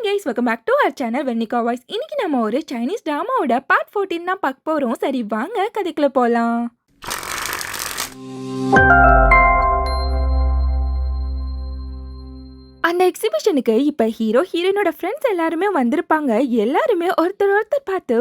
Hi guys, welcome back to our channel Vennika voice. இன்னைக்கு நம்ம ஒரு சைனீஸ் டிராமாவோட பார்ட் 14 தான் பார்க்க போறோம். சரி வாங்க கதைக்குள்ள போலாம். அந்த எக்ஸிபிஷனுக்கு இப்ப ஹீரோ ஹீரோனோட ஃப்ரெண்ட்ஸ் எல்லாருமே வந்திருப்பாங்க. எல்லாருமே ஒருத்தர் பார்த்து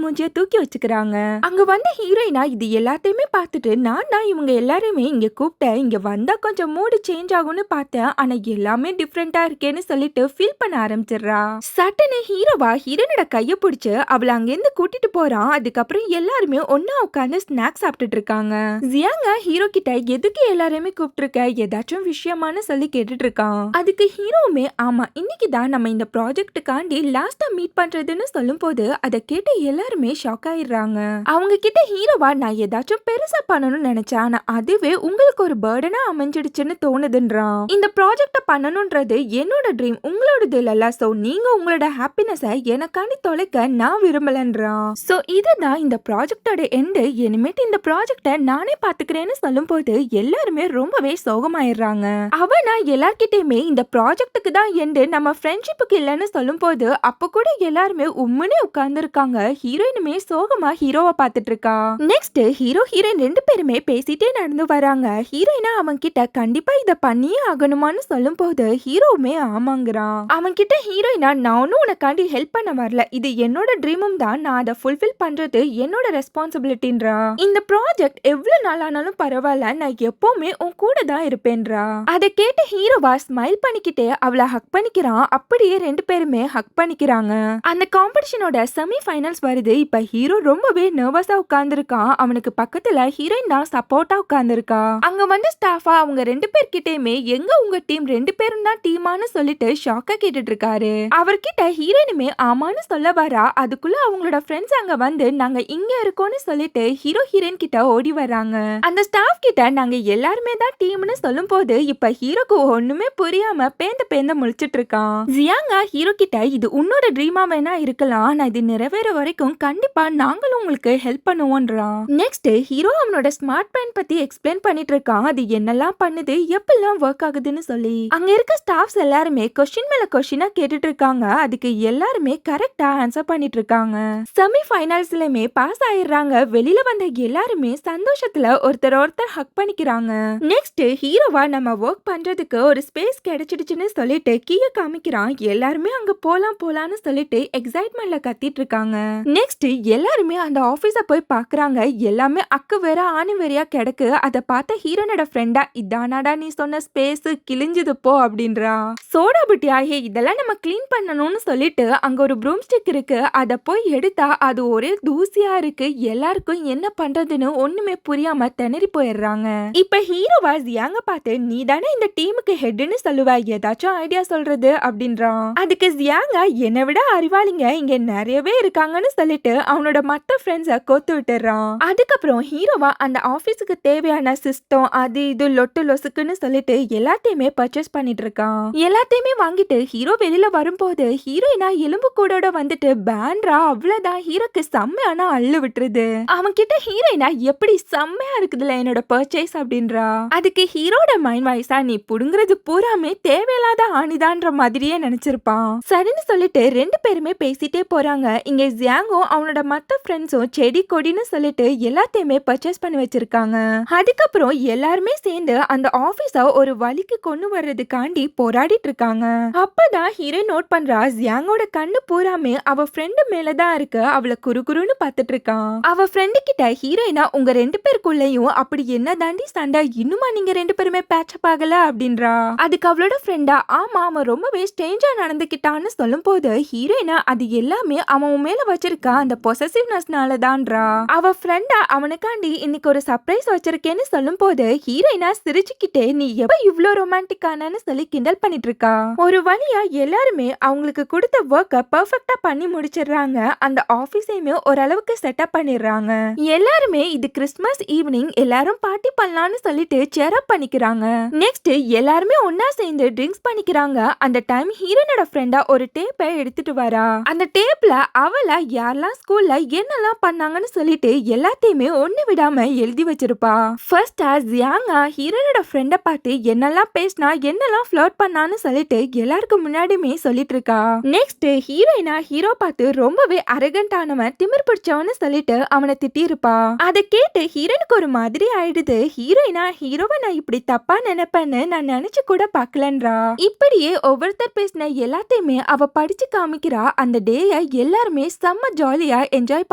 மூஞ்சிய தூக்கி வச்சுக்கிறாங்க. அங்க வந்த ஹீரோயினா இது எல்லாத்தையுமே பார்த்துட்டு நான் தான் இவங்க எல்லாருமே இங்க கூப்பிட்டேன், இங்க வந்தா கொஞ்சம் மூடு சேஞ்ச் ஆகும்னு பார்த்தேன், ஆனா எல்லாமே டிஃப்ரெண்டா இருக்கேன்னு சொல்லிட்டு ஃபீல் பண்ண ஆரம்பிச்சிடுறா. சட்டுன்னு ஹீரோவா ஹீரோனோட கைய பிடிச்சு அவளை அங்கிருந்து கூட்டிட்டு போறான். அதுக்கப்புறம் எல்லாருமே ஒன்னா உட்காந்து ஸ்நாக்ஸ் சாப்பிட்டுட்டு இருக்காங்க. ஜியாங்க ஹீரோ கிட்ட எதுக்கு எல்லாருமே கூப்பிட்டு ஏதாச்சும் விஷயமானு சொல்லி கேட்டுட்டு இருக்கான். அதுக்கு ஹீரோவுமே ஆமா இன்னைக்கு தான் நம்ம இந்த ப்ராஜெக்ட்டுக்காண்டி லாஸ்டா மீட் பண்றதுன்னு சொல்லும் போது அதை கேட்டு எல்லாருமே ஷாக் ஆயிடுறாங்க. அவங்க கிட்ட ஹீரோவா நான் ஏதாச்சும் பெருசா பண்ணணும்னு நினைச்சேன், ஆனா அதுவே உங்களுக்கு ஒரு பர்டனா அமைஞ்சிடுச்சுன்னு தோணுதுன்றான். இந்த ப்ராஜெக்ட பண்ணணும்ன்றது என்னோட ட்ரீம், உங்களோடது இல்ல. சோ நீங்க உங்களோட ஹாப்பினஸை எனக்காண்டி தொலைக்க நான் விரும்பலன்றான். சோ இதுதான் இந்த ப்ராஜெக்டோட எண்டு. இனிமேட்டு இந்த ப்ராஜெக்ட நானே பாத்துக்கிறேன்னு சொல்லும் போது எல்லாருமே ரொம்பவே சோகமாயிடுறாங்க. அவனா எல்லார்கிட்டயுமே இந்த ப்ராஜெக்ட்டுக்கு தான் எண்டு, நம்ம ஃப்ரெண்ட்ஷிப்புக்கு இல்லைன்னு சொல்லும் போது அப்ப கூட எல்லாருமே உம்முனே உட்கார்ந்து இருக்காங்க. ஹீரோயினுமே சோகமா ஹீரோவை பார்த்துட்டு இருக்கா. நெக்ஸ்ட் ஹீரோ ஹீரோயின் ரெண்டு பேருமே பேசிட்டே நடந்து வராங்க. ஹீரோயினா அவன் கிட்ட கண்டிப்பா இத பண்ணியே ஆகணுமான்னு சொல்லும் போது ஹீரோவுமே ஆமாங்கிறான். அவன் கிட்ட ஹீரோயினா நான் ஒன்னும் உனக்காண்டி ஹெல்ப் பண்ண வரல, இது என்னோட ட்ரீமும் தான், நான் அதை ஃபுல்ஃபில் பண்றது என்னோட ரெஸ்பான்சிபிலிட்டின்றா. இந்த ப்ராஜெக்ட் எவ்வளவு நாள் ஆனாலும் பரவாயில்ல, நான் எப்பவுமே உன் கூட தான் இருப்பேன்றா. அதை கேட்டு ஹீரோவா ஸ்மைல் பண்ணிக்கிட்டே அவளை ஹக் பண்ணிக்கிறான். அப்படியே ரெண்டு பேருமே ஹக் பண்ணிக்கிறாங்க. அந்த காம்படிஷனோட செமி ஃபைனல்ஸ் வருது. இப்ப ஹீரோ ரொம்பவே நர்வஸா உட்கார்ந்துருக்கான். அவனுக்கு பக்கத்துல ஹீரோயின் தான் சப்போர்ட்டா உட்கார்ந்துருக்கா. அங்க வந்து ஸ்டாஃபா அவங்க ரெண்டு பேர்கிட்டயுமே எங்க உங்க டீம் ரெண்டு பேரும் தான் டீமான்னு சொல்லிட்டு ஷாக்கா கேட்டுட்டு இருக்காரு. அவர்கிட்ட ஹீரோயினுமே ஆமான்னு சொல்ல வரா. அதுக்குள்ள அவங்களோட ஃப்ரெண்ட்ஸ் அங்க வந்து நாங்க இங்க இருக்கோம்னு சொல்லிட்டு ஹீரோ ஹீரோயின் கிட்ட ஓடி வராங்க. அந்த ஸ்டாஃப் கிட்ட நாங்க எல்லாருமே தான் டீம்னு சொல்லும் போது இப்ப ஹீரோக்கு ஒண்ணுமே புரியாம பேந்த முழிச்சிட்டு இருக்கான். ஜியாங்க ஹீரோ கிட்ட இது உன்னோட ட்ரீமா வேணா இருக்கலாம், நான் இது நிறைவேற வரைக்கும் கண்டிப்பா நாங்களும் உங்களுக்கு ஹெல்ப் பண்ணுவோம்ன்றான். நெக்ஸ்ட் ஹீரோ அவனோட ஸ்மார்ட் பிளான் பத்தி எக்ஸ்பிளைன் பண்ணிட்டு இருக்கான். அது என்னெல்லாம் பண்ணுது, எப்பெல்லாம் ஒர்க் ஆகுதுன்னு சொல்லி. அங்க இருக்க ஸ்டாஃப்ஸ் எல்லாருமே கொஸ்டின் மேல கொஸ்டினா கேட்டுட்டு இருக்காங்க. அதுக்கு எல்லாருமே கரெக்டா ஆன்சர் பண்ணிட்டு இருக்காங்க. செமி ஃபைனல்ஸ்லயுமே பாஸ் ஆயிடுறாங்க. வெளியில வந்த எல்லாருமே சந்தோஷத்துல ஒருத்தர் ஹக் பண்ணிக்கிறாங்க. நெக்ஸ்ட் ஹீரோவா நம்ம ஒர்க் பண்றதுக்கு ஒரு ஸ்பேஸ் கிடைச்சிடுச்சுன்னு சொல்லிட்டு கீழே காமிக்கிறான். எல்லாருமே அங்க போலாம்னு சொல்லிட்டு எக்ஸைட்மெண்ட்ல கத்திட்டு இருக்காங்க. நெக்ஸ்ட் எல்லாருமே அந்த ஆபீஸ போய் பாக்குறாங்க. எல்லாமே அக்கு வேற ஆணி வேறையா கிடக்கு. அதை பார்த்த ஹீரோனோட ஃப்ரெண்டா இதானாடா நீ சொன்ன ஸ்பேஸ், கிழிஞ்சது போ அப்படின்றா. சோடா புட்டியாயே இதெல்லாம் நம்ம கிளீன் பண்ணணும்னு சொல்லிட்டு அங்க ஒரு ப்ரூம் ஸ்டிக் இருக்கு. அதை போய் எடுத்தா அது ஒரே தூசியா இருக்கு. எல்லாருக்கும் என்ன பண்றதுன்னு ஒண்ணுமே புரியாம திணறி போயிடுறாங்க. இப்ப ஹீரோவா ஜியாங்க பார்த்து நீ தானே இந்த டீமுக்கு ஹெட்னு சொல்லுவ, ஏதாச்சும் ஐடியா சொல்றது அப்படின்றான். அதுக்கு ஜியாங்க என்னை விட அறிவாளிங்க இங்க நிறையவே இருக்காங்கன்னு சொல்லிட்டு அவனோட மத்த ஃப்ரெண்ட்ஸ கோத்து விட்டுறான். அதுக்கப்புறம் ஹீரோவா அந்த ஆபீஸுக்கு தேவையான சிஸ்டம் அது இது லொட்டு லொசுக்குன்னு சொல்லிட்டு எல்லாத்தையுமே பர்ச்சேஸ் பண்ணிட்டு இருக்கான். எல்லாத்தையுமே வாங்கிட்டு ஹீரோ வெளியில வரும்போது ஹீரோயினா எலும்பு கூடோட வந்துட்டு பேண்ட்ரா அவ்வளவுதான் ஹீரோக்கு செம்மையான அள்ளு விட்டுருது. அவன் கிட்ட ஹீரோயினா எப்படி செம்மையா இருக்குதுல என்னோட பர்ச்சேஸ் அப்படின்றா. அதுக்கு ஹீரோட மைண்ட் வாய்ஸா நீ புடுங்குறது பூராமே தேவையில்லாத ஆணிதான்ற மாதிரியே நினைச்சிருப்பான். சரின்னு சொல்லிட்டு ரெண்டு பேருமே பேசிட்டே போறாங்க. இங்க ஜியாங்கும் அவனோட மத்த ஃப்ரெண்ட்ஸும் செடி கொடின்னு சொல்லிட்டு எல்லாத்தையுமே பர்ச்சேஸ் பண்ணி வச்சிருக்காங்க. அதுக்கப்புறம் எல்லாருமே சேர்ந்து அந்த ஆபீஸ ஒரு வழிக்கு கொண்டு வர்றதுக்காண்டி போராடிட்டு இருக்காங்க. அப்பதான் ஹீரோ நோட் பண்றா ஜியாங்கோட கண்ணு பூராமே அவ ஃப்ரெண்டு மேலதான் இருக்கு. அவளை குறுகுறுன்னு பார்த்துட்டு இருக்கான். அவ ஃப்ரெண்டு கிட்ட ஹீரோயினா உங்க ரெண்டு பேருக்குள்ளயும் அப்படி என்ன தாண்டி சண்டை, இன்னுமா நீங்க ரெண்டு பேருமே பேட்சப் ஆகல அப்படின்றா. அதுக்கு அவளோட ஃப்ரெண்டா ஆமா அவன் ரொம்பவே ஸ்ட்ரேஞ்சா நடந்துக்கிட்டான்னு சொல்லும் போது ஹீரோயினா அது எல்லாமே அவன் மேல வச்சிருக்க அந்த பொசசிவ்னஸ்னால தான்றா. அவ ஃப்ரெண்டா அவனுக்காண்டி இன்னைக்கு ஒரு சர்ப்ரைஸ் வச்சிருக்கேன்னு சொல்லும் போது ஹீரோயினா சிரிச்சுக்கிட்டே நீ எப்ப இவ்ளோ ரொமான்டிக்கானு சொல்லி கிண்டல் பண்ணிட்டு இருக்கா. ஒரு வழியா எல்லாருமே அவங்களுக்கு கொடுத்த ஒர்க்க பெர்ஃபெக்ட்டா பண்ணி முடிச்சிடுறாங்க. அந்த ஆபீஸையுமே ஓரளவுக்கு செட்டப் பண்ணிடுறாங்க. எல்லாருமே இது கிறிஸ்மஸ் ஈவினிங் எல்லாரும் பார்ட்டி பண்ணலாம்னு சொல்லிட்டு சேர் அப் பண்ணிக்கிறாங்க. நெக்ஸ்ட் எல்லாருமே ஒன்னா சேர்ந்து ட்ரிங்க்ஸ் பண்ணிக்கிறாங்க. அந்த டைம் ஹீரோனோட ஃப்ரெண்டா ஒரு டேப்பை எடுத்துட்டு வரா. அந்த டேப்ல அவள யாரெல்லாம் ஸ்கூல்ல என்னெல்லாம் பண்ணாங்கன்னு சொல்லிட்டு எல்லாத்தையுமே ஒண்ணு விடாம எழுதி வச்சிருப்பா. ஃபர்ஸ்டா ஜியாங்கா ஹீரோனோட ஃப்ரெண்ட பார்த்து என்னெல்லாம் பேசினா என்னெல்லாம் ஃப்ளர்ட் பண்ணான்னு சொல்லிட்டு எல்லாருக்கும் முன்னாடியுமே சொல்லிட்டு இருக்கா. நெக்ஸ்ட் ஹீரோயினா ஹீரோ பார்த்து ரொம்பவே அரகண்டானவன் திமிர் பிடிச்சவன்னு சொல்லிட்டு அவனை திட்டிருப்பா. அதை கேட்டு ஹீரோனுக்கு ஒரு மாதிரி ஆயிடுது. ஹீரோயினா ஹீரோவை நான் இப்படி தப்பா நினைப்பேன்னு நான் நினைச்சு கூட பார்க்கலன்றா. இப்படியே ஒவ்வொருத்தர் பேசின எல்லாத்தையுமே அவ படிச்சு காமிக்கிறா. அந்த டேய எல்லாருமே செம்ம ஜாலியா என்ஜாய்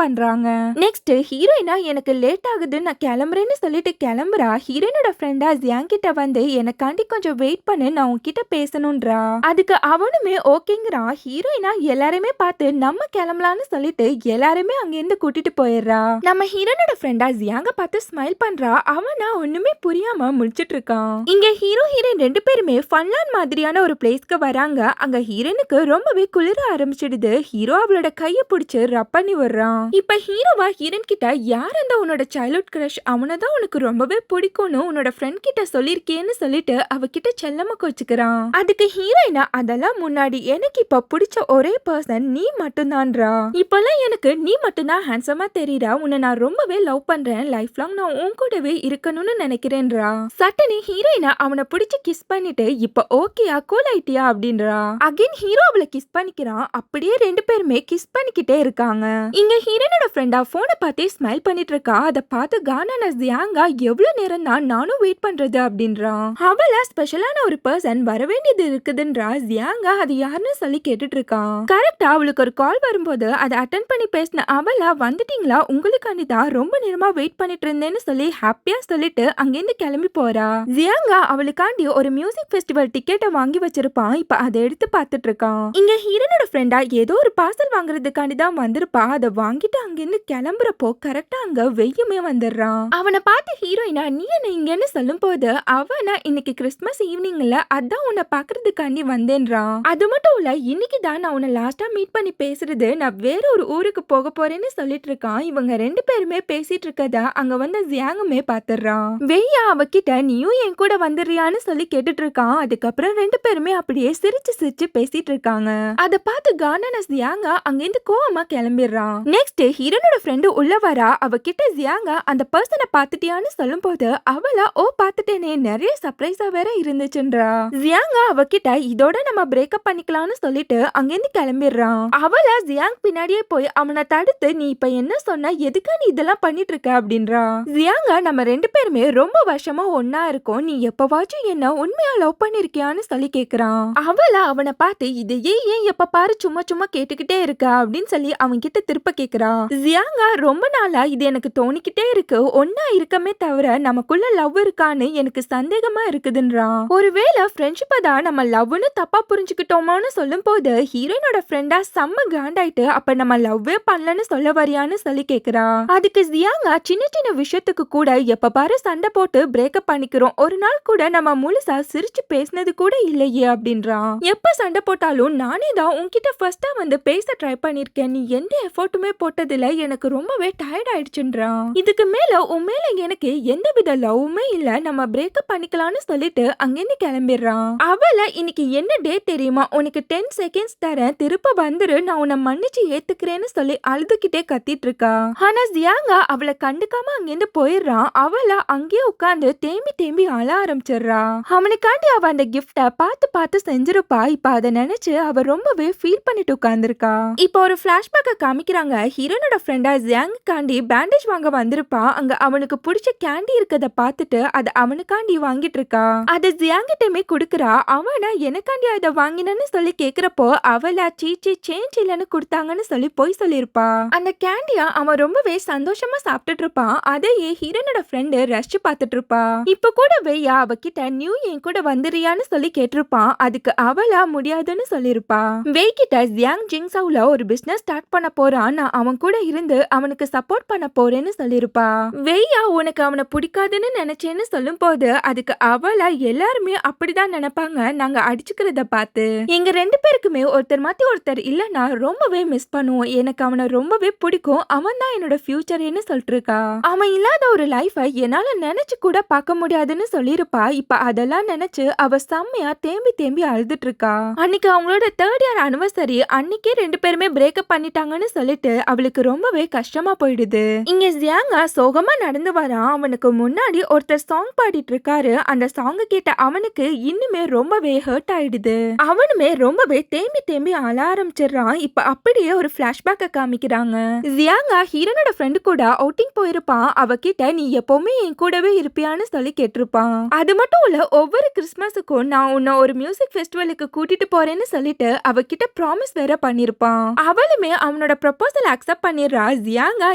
பண்றாங்க. நெக்ஸ்ட் ஹீரோயினா எனக்கு லேட் ஆகுது நான் கிளம்புறேன்னு சொல்லிட்டு கிளம்புறா. ஹீரோயினோட ஃப்ரெண்டா ஜியாங் கிட்ட வந்து எனக்காண்டி கொஞ்சம் வெயிட் பண்ணு நான் உன்கிட்ட பேசணும்ன்றா. அதுக்கு அவனுமே ஓகேங்கிறா. ஹீரோயினா எல்லாருமே பார்த்து நம்ம கிளம்பலான்னு சொல்லிட்டு எல்லாருமே அங்கிருந்து கூட்டிட்டு போயிடுறா. நம்ம ஹீரோனோட ஃப்ரெண்டா ஜியாங்க பார்த்து ஸ்மைல் பண்றா. அவனா ஒண்ணுமே புரியாம முடிச்சிட்டு இருக்கான். இங்க ஹீரோ ஹீரோயின் ரெண்டு பேருமே ஃபன்லாண்ட் மாதிரியான ஒரு பிளேஸ்க்கு வராங்க. அங்க ஹீரோனுக்கு ரொம்பவே குளிர ஆரம்பிச்சிடுது. ஹீரோ அவளோட கைய பிடிச்சு ரப் பண்ணி வர்றான். இப்ப ஹீரோவா ஹீரோயின் கிட்ட யார் அந்த உன்னோட சைல்ட்ஹுட் கிரஷ் அவனதான் உனக்கு ரொம்பவே பிடிக்கும்னு உன்னோட ஃப்ரெண்ட் கிட்ட சொல்லிருக்கேன்னு சொல்லிட்டு அவகிட்ட செல்லமா கோச்சுக்கிறான். அதுக்கு ஹீரோயினா அதெல்லாம் முன்னாடி எனக்கு இப்ப பிடிச்ச ஒரே பர்சன் நீ மட்டும்தான்றா. இப்பெல்லாம் எனக்கு நீ மட்டும்தான் ஹேண்ட்ஸமா தெரியுறா. உன்னை நான் ரொம்பவே லவ் பண்றேன். லைஃப் லாங் நான் உன் கூடவே இருக்கணும்னு நினைக்கிறேன்றா. சட்டனி ஹீரோயினா அவனை பிடிச்சு கிஸ் பண்ணிட்டு இப்ப ஓகேயா கூல் ஆயிட்டியா அப்படின்றா. அகைன் ஹீரோ அவளை கிஸ் பண்ணிக்கிறான். அப்படியே ரெண்டு பேருமே கிஸ் பண்ணிக்கிட்டே இருக்காங்க. இங்க ஹீரோனோட ஃப்ரெண்டா போனை பார்த்து ஸ்மைல் பண்ணிட்டு இருக்கா. அதை பார்த்து கானான ஜியாங்கா எவ்வளவு நேரம் தான் நானும் வெயிட் பண்றது அப்படின்றான். அவள ஸ்பெஷலான ஒரு பர்சன் வர வேண்டியது இருக்குதுன்றா. ஜியாங்கா அது யாருன்னு சொல்லி கேட்டுட்டு இருக்கான். கரெக்டா அவளுக்கு ஒரு கால் வரும்போது அதை அட்டென்ட் பண்ணி பேசின அவளா வந்துட்டீங்களா உங்களுக்காண்டி தான் ரொம்ப நேரமா வெயிட் பண்ணிட்டு இருந்தேன்னு சொல்லி ஹாப்பியா சொல்லிட்டு அங்கிருந்து கிளம்பி போறா. ஜியாங்கா அவளுக்காண்டி ஒரு மியூசிக் ஃபெஸ்டிவல் டிக்கெட்டை வாங்கி வச்சிருப்பான். இப்ப அதை எடுத்து பார்த்துட்டு இருக்கான். இங்க ஹீரோனோட ஃப்ரெண்டா ஏதோ ஒரு பார்சல் வாங்குறதுக்காண்டி தான் வந்திருப்பா. அதை வாங்கிட்டு அங்கிருந்து கிளம்புறப்போ கரெக்டா அங்க வெய்யுமே வந்துடுறான். அவனை பார்த்து ஹீரோயினா நீ என்ன இங்கன்னு சொல்லும் போது அவனா இன்னைக்கு கிறிஸ்துமஸ் ஈவினிங்ல அதான் உன்னை பாக்குறதுக்காண்டி வந்தேன்றான். அது மட்டும் இல்ல இன்னைக்கு தான் நான் உன்னை லாஸ்டா மீட் பண்ணி பேசுறது நான் வேற ஒரு ஊருக்கு போக போறேன்னு சொல்லிட்டு இருக்கான். இவங்க ரெண்டு பேருமே பேசிட்டு இருக்கதா அங்க வந்து ஜியாங்குமே பாத்துறான். வெய்யா அவகிட்ட நீயும் என் கூட வந்துடுறியான்னு சொல்லி கேட்டுட்டு இருக்கான். அதுக்கப்புறம் ரெண்டு பேருமே அப்படியே சிரிச்சு சிரிச்சு பேசிட்டு இருக்காங்க. அதை பார்த்து கானான ஜியாங்கா அங்கிருந்து கோவமா கிளம்பிடுறான். நெக்ஸ்ட் ஹீரோனோட ஃப்ரெண்டு உள்ள வரா. அவகிட்ட ஜியாங்கா அந்த பர்சனை பாத்துட்டியான்னு சொல்லும் போது அவளா ஓ பாத்துட்டேனே நிறைய சர்ப்ரைஸா வேற இருந்துச்சுன்றா. ஜியாங்கா அவகிட்ட இதோட நம்ம பிரேக்கப் பண்ணிக்கலாம்னு சொல்லிட்டு அங்கிருந்து கிளம்பிடுறான். அவளா ஜியாங் பின்னாடியே போய் அவனை தடுத்து நீ இப்ப என்ன சொன்ன எதுக்கா நீ இதெல்லாம் பண்ணிட்டு இருக்க அப்படின்றா. ஜியாங்கா நம்ம ரெண்டு பேருமே ரொம்ப வருஷமா ஒன்னா இருக்கோம். நீ எப்பவாச்சும் என்ன உண்மையா லவ் பண்ணிருக்கியான்னு சொல்லி கேக்குறான். அவளா அவனை பார்த்து இதையே ஏன் எப்ப பாரு சும்மா சும்மா கேட்டுக்கிட்டே இருக்க அப்படின்னு சொல்லி அவன் கிட்ட திருப்ப கேக்குறான். ஜியாங்கா ரொம்ப நாளா இது எனக்கு தோணிக்கிட்டே இருக்கு. ஒன்னா இருக்கமே தவிர நமக்குள்ள லவ் இருக்கான்னு எனக்கு சந்தேகமா இருக்குதுன்றான். ஒருவேளை ஃப்ரெண்ட்ஷிப்பை தான் நம்ம லவ்னு தப்பா புரிஞ்சுக்கிட்டோமோன்னு சொல்லும் போது ஹீரோயினோட ஃப்ரெண்டா செம்ம காண்டாயிட்டு அப்ப நம்ம லவ்வே பண்ணலன்னு சொல்ல வரியான்னு சொல்லி கேக்குறா. அதுக்கு ஜியாங்கா சின்ன சின்ன விஷயத்துக்கு கூட எப்ப பாரு சண்டை போட்டு பிரேக்கப் பண்ணிக்கிறோம். ஒரு நாள் கூட நம்ம முழுசா சிரிச்சு பேசினது கூட இல்லையே அப்படின்றான். எப்ப சண்டை போட்டாலும் நானே தான் உன்கிட்ட ஃபர்ஸ்டா வந்து பேச ட்ரை பண்ணிருக்கேன். நீ எந்த எஃபோர்ட்டுமே போட்டதில்ல. எனக்கு ரொம்பவே டயர்ட் ஆயிடுச்சுன்றான். இதுக்கு மேல உன் மேல எனக்கு எந்த வித லவ்வுமே இல்ல. நம்ம பிரேக்கப் பண்ணிக்கலாம்னு சொல்லிட்டு அங்கிருந்து கிளம்பிடுறான். அவள இன்னைக்கு என்ன டே தெரியுமா உனக்கு 10 செகண்ட்ஸ் தரேன் திருப்ப வந்துரு நான் உன்னை மன்னிச்சு ஏத்துக்கிறேன்னு சொல்லி அழுதுகிட்டே கத்திட்டு இருக்கா. ஆனா ஜியாங்கா அவளை கண்டுக்காம அங்கிருந்து போயிடுறான். அவள அங்கேயே உட்காந்து தேம்பி தேம்பி அழ ஆரம்பிச்சிடுறா. அவனுக்காண்டி அவ அந்த கிஃப்ட பார்த்து பார்த்து செஞ்சிருப்பா. இப்ப அதை நினைச்சு அவ ரொம்பவே ஃபீல் பண்ணிட்டு உட்கார்ந்துருக்கா. இப்போ ஒரு பிளாஷ்பேக்க காமிக்கிறாங்க. ஹீரோனோட ஃப்ரெண்டா ஜியாங்குக்காண்டி பேண்டேஜ் வாங்க வந்திருப்பா. அங்க அவனுக்கு பிடிச்ச கேண்டி இருக்கத பார்த்துட்டு அதை அவனுக்காண்டி வாங்கிட்டு இருக்கா. அதை ஜியாங்கிட்டமே குடுக்குறா. அவனா எனக்காண்டி அதை வாங்கினன்னு சொல்லி கேக்குறப்போ அவளா சீச்சி சேஞ்ச் இல்லன்னு கொடுத்தாங்கன்னு சொல்லி போய் சொல்லிருப்பா. அந்த கேண்டியா அவன் ரொம்பவே சந்தோஷமா சாப்பிட்டுட்டு இருப்பான். அதையே ஹீரோனோட ஃப்ரெண்டு ரஷ் பார்த்துட்டு இருப்பா. இப்ப கூட வெய்யா அவகிட்ட நியூ என் கூட வந்துறியான்னு சொல்லி கேட்டிருப்பான். அதுக்கு அவளா முடியாதுன்னு சொல்லிருப்பா. வெய் கிட்ட ஜியாங் ஜிங்ஸாவுல ஒரு பிசினஸ் ஸ்டார்ட் பண்ண போறான். நான் அவன் கூட இருந்து அவனுக்கு சப்போர்ட் பண்ண போறேன்னு சொல்லிருப்பா. வெய்யா உனக்கு அவனை பிடிக்காதுன்னு நினைச்சேன்னு சொல்லும் போது அதுக்கு அவளா எல்லாருமே அப்படிதான் நினைப்பாங்க நாங்க அடிச்சுக்கிறத பார்த்து. எங்க ரெண்டு பேருக்குமே ஒருத்தர் மாத்தி ஒருத்தர் இல்லன்னா ரொம்பவே மிஸ் பண்ணுவோம். எனக்கு அவனை ரொம்பவே பிடிக்கும். அவன் தான் என்னோட ஃபியூச்சர்னு சொல்லிட்டு இருக்கா. அவன் இல்லாத ஒரு லைஃபை என்னால நினைச்சு கூட பார்க்க முடியாதுன்னு சொல்லிருப்பா. இப்ப அதெல்லாம் நினைச்சு அவ செம்ம செம்மையா தேம்பி தேம்பி அழுதுட்டு இருக்கா. அன்னைக்கு அவங்களோட 3rd இயர் அனிவர்சரி அன்னைக்கே 2 பேருமே பிரேக்கப் பண்ணிட்டாங்கன்னு சொல்லிட்டு அவளுக்கு ரொம்பவே கஷ்டமா போயிடுது. இங்க ஜியாங்கா சோகமா நடந்து வரான். அவனுக்கு முன்னாடி ஒருத்தர் சாங் பாடிட்டு இருக்காரு. அந்த சாங்க கேட்ட அவனுக்கு இன்னுமே ரொம்பவே ஹர்ட் ஆயிடுது. அவனுமே ரொம்பவே தேம்பி தேம்பி அழ ஆரம்பிச்சிடுறான். இப்ப அப்படியே ஒரு பிளாஷ்பேக்க காமிக்கிறாங்க. ஜியாங்கா ஹீரோனோட ஃப்ரெண்டு கூட அவுட்டிங் போயிருப்பான். அவகிட்ட நீ எப்பவுமே என் கூடவே இருப்பியான்னு சொல்லி கேட்டிருப்பான். அது மட்டும் இல்ல ஒவ்வொரு கிறிஸ்மஸுக்கும் நான் உன்னை ஒரு மியூசிக் ஃபெஸ்டிவலுக்கு கூட்டிட்டு போறேன்னு சொல்லிட்டு அவகிட்ட ப்ராமிஸ் வேற பண்ணிருப்பான். அவளுமே அவனோட ப்ரொபோசல் அக்செப்ட் பண்ணிடுறா. ஜியாங்கா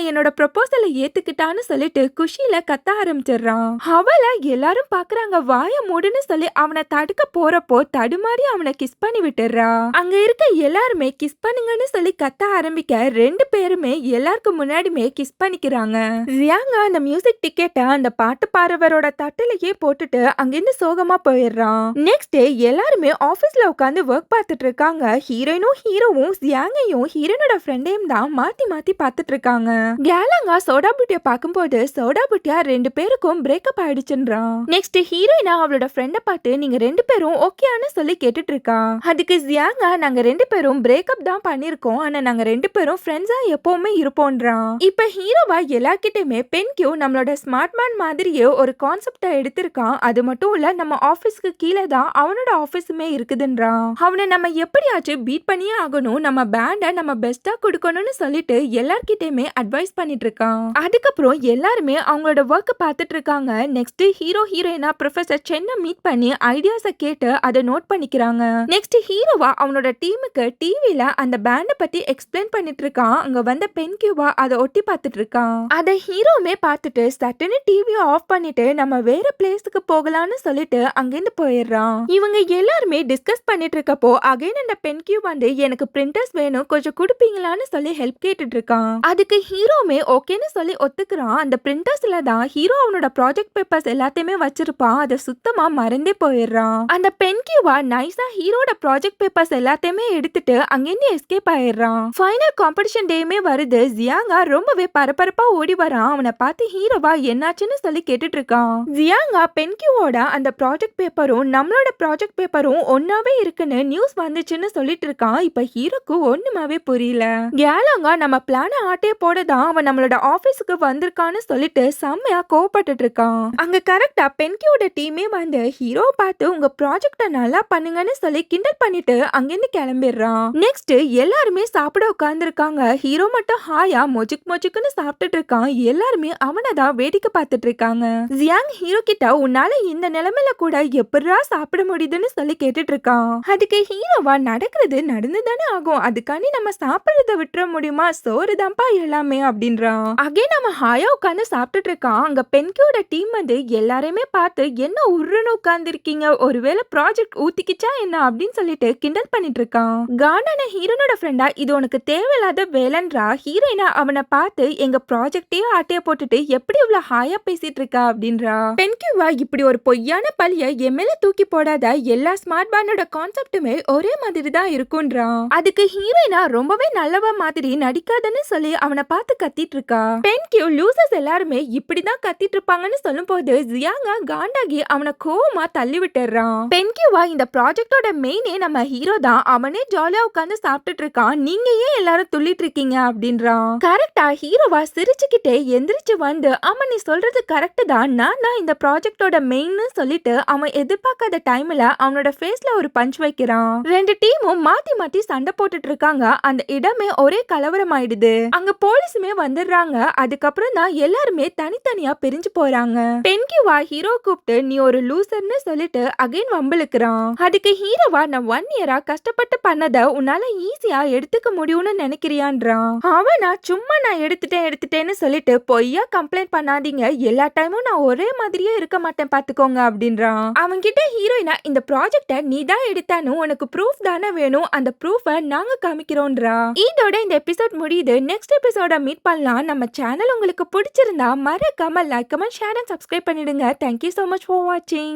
என்னோட ப்ரொபோசலை ஏத்துக்கிட்டான்னு சொல்லிட்டு குஷியில கத்த ஆரம்பிச்சிடுறான். அவளை எல்லாரும் பாக்குறாங்க. வாய மூடுன்னு சொல்லி அவனை தடுக்க போறப்போ தடுமாறி அவனை கிஸ் பண்ணி விட்டுறா. அங்க இருக்க எல்லாருமே கிஸ் பண்ணுங்கன்னு சொல்லி கத்த ஆரம்பிக்க 2 பேருமே எல்லாருக்கும் முன்னாடியுமே கிஸ் பண்ணிக்கிறாங்க. ஜியாங்கா அந்த மியூசிக் டிக்கெட்டை அந்த பாட்டு பாடுறவரோட தட்டிலேயே போட்டுட்டு அங்கிருந்து சோகமா போயிடுறான். நெக்ஸ்ட் டே எல்லாருமே ஆபீஸ்ல உட்காந்து ஒர்க் பார்த்துட்டு இருக்காங்க. ஹீரோயினும் ஹீரோவும் ஜியாங்கையும் ஹீரோனோட ஃப்ரெண்டையும் தான் மாத்தி மாத்தி பார்த்துட்டு இருக்காங்க. கேலாங்கா சோடா புட்டிய பார்க்கும்போது சோடா புட்டியா 2 பேருக்கும் பிரேக்கப் ஆயிடுச்சுன்றான். நெக்ஸ்ட் ஹீரோயினா அவளோட ஃப்ரெண்டை பார்த்து நீங்க 2 பேரும் ஓகேன்னு சொல்லி கேட்டுட்டு இருக்கா. அதுக்கு ஜியாங்கா நாங்க 2 பேரும் பிரேக்கப் தான் பண்ணிருக்கோம். ஆனா நாங்க 2 பேரும் ஃப்ரெண்ட்ஸா எப்பவுமே இருப்போம்ன்றான். இப்ப ஹீரோவா எல்லார்கிட்டயுமே பென்கியூ நம்மளோட ஸ்மார்ட் மேன் மாதிரியே ஒரு கான்செப்டை எடுத்திருக்கான். அது மட்டும் இல்ல நம்ம ஆபீஸ்க்கு கீழே தான் அவனோட ஆபீஸுமே இருக்குதுன்றான். அவனை நம்ம எப்படியாச்சும் பீட் பண்ணியே ஆகணும். நம்ம பேண்டை நம்ம பெஸ்டா கொடுக்கணும்னு சொல்லிட்டு எல்லார்கிட்டயுமே அட்வைஸ் பண்ணிட்டு இருக்கான். அதுக்கப்புறம் எல்லாருமே அவங்களோட ஒர்க் பார்த்துட்டு இருக்காங்க. நெக்ஸ்ட் ஹீரோ ஹீரோயினா ப்ரொஃபசர் சென்னை மீட் பண்ணி ஐடியாஸை கேட்டு அதை நோட் பண்ணிக்கிறாங்க. நெக்ஸ்ட் ஹீரோவா அவனோட டீமுக்கு டிவில அந்த பேண்டை பத்தி எக்ஸ்பிளைன் பண்ணிட்டு இருக்கான். அங்க வந்த பென்கியூவா அதை ஒட்டி பார்த்துட்டு இருக்கான். அதை ஹீரோமே பார்த்துட்டு சட்டுன்னு டிவியை ஆஃப் பண்ணிட்டு நம்ம வேற பிளேஸ்க்கு போகலாம்னு சொல்லிட்டு அங்கிருந்து போயிடுறான். இவங்க எல்லாருமே டிஸ்கஸ் பண்ணிட்டு இருக்கப்போ அகைன் அந்த பென்கியூ வந்து எனக்கு பிரிண்டர்ஸ் வேணும் கொஞ்சம் கொடுப்பீங்களான்னு சொல்லி ஹெல்ப் கேட்டுட்டு இருக்கான். அதுக்கு ஹீரோமே ஓகேன்னு சொல்லி ஒத்துக்கிறான். அந்த பிரிண்டர்ஸ்ல தான் ஹீரோ அவனோட ப்ராஜெக்ட் பேப்பர்ஸ் எல்லாத்தையுமே வச்சிருப்பான். அதை சுத்தமா மறந்தே போயிடுறான். அந்த பென்கியூவா நைஸா ஹீரோட ப்ராஜெக்ட் பேப்பர்ஸ் எல்லாத்தையுமே எடுத்துட்டு அங்கிருந்து எஸ்கேப் ஆயிடுறான். ஃபைனல் காம்படிஷன் டேமே வருது. ஜியாங்கா ரொம்பவே பரபரப்பா ஓடி வரான். அவனை பார்த்து ஹீரோவா என்னாச்சுன்னு சொல்லி கேட்டுட்டு இருக்கான். ஜியாங்கா பென்கியூவோட அந்த ப்ராஜெக்ட் பேப்பரும் நம்மளோட ப்ராஜெக்ட் பேப்பரும் ஒன்னாவே இருக்குன்னு நியூஸ் வந்துச்சுன்னு சொல்லிட்டு இருக்கான். இப்ப ஹீரோக்கு ஒண்ணுமாவே புரியல. கேலாங்கா நம்ம பிளான ஆட்டே போடதான் அவன் நம்மளோட ஆபீஸுக்கு வந்திருக்கான்னு சொல்லிட்டு செம்மையா கோவப்பட்டு இருக்கான். அங்க கரெக்டா பென்கியோட டீமே வந்து ஹீரோ பார்த்து உங்க ப்ராஜெக்ட நல்லா பண்ணுங்கன்னு சொல்லி கிண்டல் பண்ணிட்டு அங்கிருந்து கிளம்பிடுறான். நெக்ஸ்ட் எல்லாருமே சாப்பிட உட்கார்ந்துருக்காங்க. ஹீரோ மட்டும் ஹாயா மொஜுக்குன்னு சாப்பிட்டுட்டு இருக்கான். எல்லாருமே அவனை தான் வேடிக்கை பார்த்துட்டு இருக்காங்க. ஜியாங் ஹீரோ கிட்ட உன்னால இந்த நிலைமையில கூட எப்படா சாப்பிட முடியுதுன்னு சொல்லி கேட்டுட்டு இருக்கான். அதுக்கு ஹீரோவா நடக்கிறது நடந்துதானே ஆகும். அதுக்காண்டி நம்ம சாப்பிடுறத விட்டுற முடியுமா? சோறு தான்ப்பா எல்லாமே அப்படின்றான். அகே நம்ம ஹாயா உட்காந்து சாப்பிட்டுட்டு இருக்கான். அங்க பென்கியோட டீம் வந்து எல்லாரையுமே பார்த்து என்ன உருன்னு உட்கார்ந்து இருக்கீங்க ஒருவேளை ப்ராஜெக்ட் ஊத்திக்கிச்சா என்ன அப்படின்னு சொல்லிட்டு கிண்டல் பண்ணிட்டு இருக்கான். கானான ஹீரோனோட ஃப்ரெண்டா இது உனக்கு தேவையில்லாத வேலைன்றா. ஹீரோயினா அவனை பார்த்து எங்க ப்ராஜெக்டே ஆட்டைய போட்டுட்டு எப்படி இவ்வளவு ஹாயா பேசிட்டு இருக்கா அப்படின்றா. பென்கியூவா இப்படி ஒரு பொய்யான பழிய எம்எல்ஏ தூக்கி போடாத எல்லா ஸ்மார்ட் பேண்டோட கான்செப்டுமே ஒரே மாதிரி தான் இருக்குன்றான். அதுக்கு ஹீரோயினா ரொம்பவே நல்லவ மாதிரி நடிக்காதன்னு சொல்லி அவனை பார்த்து கத்திட்டு இருக்கா. பென்கியூ லூசர்ஸ் எல்லாருமே இப்படிதான் கத்திட்டு இருப்பாங்கன்னு சொல்லும் போது ஜியாங்கா காண்டாகி அவனை கோவமா தள்ளி விட்டுறான். பென்கியூவா இந்த ப்ராஜெக்டோட மெயினே நம்ம ஹீரோ தான். அவனே ஜாலியா உட்காந்து சாப்பிட்டுட்டு இருக்கான். நீங்க ஏன் எல்லாரும் துள்ளிட்டு இருக்கீங்க அப்படின்றான். கரெக்டா ஹீரோவா சிரிச்சுக்கிட்டே எந்திரிச்சு வந்து அவன் நீ சொல்றது கரெக்ட் தான். நான் தான் இந்த ப்ராஜெக்டோட மெயின்னு சொல்லிட்டு அவன் எதிர்பார்க்காத டைம்ல அவனோட ஃபேஸ்ல ஒரு பஞ்ச் வைக்கிறான். 2 டீமும் மாத்தி மாத்தி சண்டை போட்டுட்டு இருக்காங்க. அந்த இடமே ஒரே கலவரம் ஆயிடுது. அங்க போலீஸுமே வந்துடுறாங்க. அதுக்கப்புறம் தான் எல்லாருமே தனித்தனியா பிரிஞ்சு போறாங்க. பென்கியூவா ஹீரோ கூப்பிட்டு நீ ஒரு லூசர்னு சொல்லிட்டு அகைன் வம்பிழுக்கிறான். அதுக்கு ஹீரோவா நான் 1 இயரா கஷ்டப்பட்டு பண்ணத உன்னால ஈஸியா எடுத்துக்க முடியும்னு நினைக்கிறியான்றான். அவனா சும்மா நான் எடுத்துட்டேன்னு சொல்லிட்டு பொய்யா கம்ப்ளைண்ட் பண்ணாதீங்க எல்லா டைமும் நான் ஒரே மாதிரியே இருக்க மாட்டேன் பாத்துக்கோங்க அப்படின்றான். அவங்க கிட்ட ஹீரோயினா இந்த ப்ராஜெக்ட நீ தான் எடுத்தானு உனக்கு ப்ரூஃப் தானே வேணும் அந்த ப்ரூஃபை நாங்க காமிக்கிறோம்ன்றா. இதோட இந்த எபிசோட் முடியுது. நெக்ஸ்ட் எபிசோட மீட் பண்ணலாம். நம்ம சேனல் உங்களுக்கு பிடிச்சிருந்தா மறக்காம like comment share and subscribe பண்ணிடுங்க. Thank you so much for watching.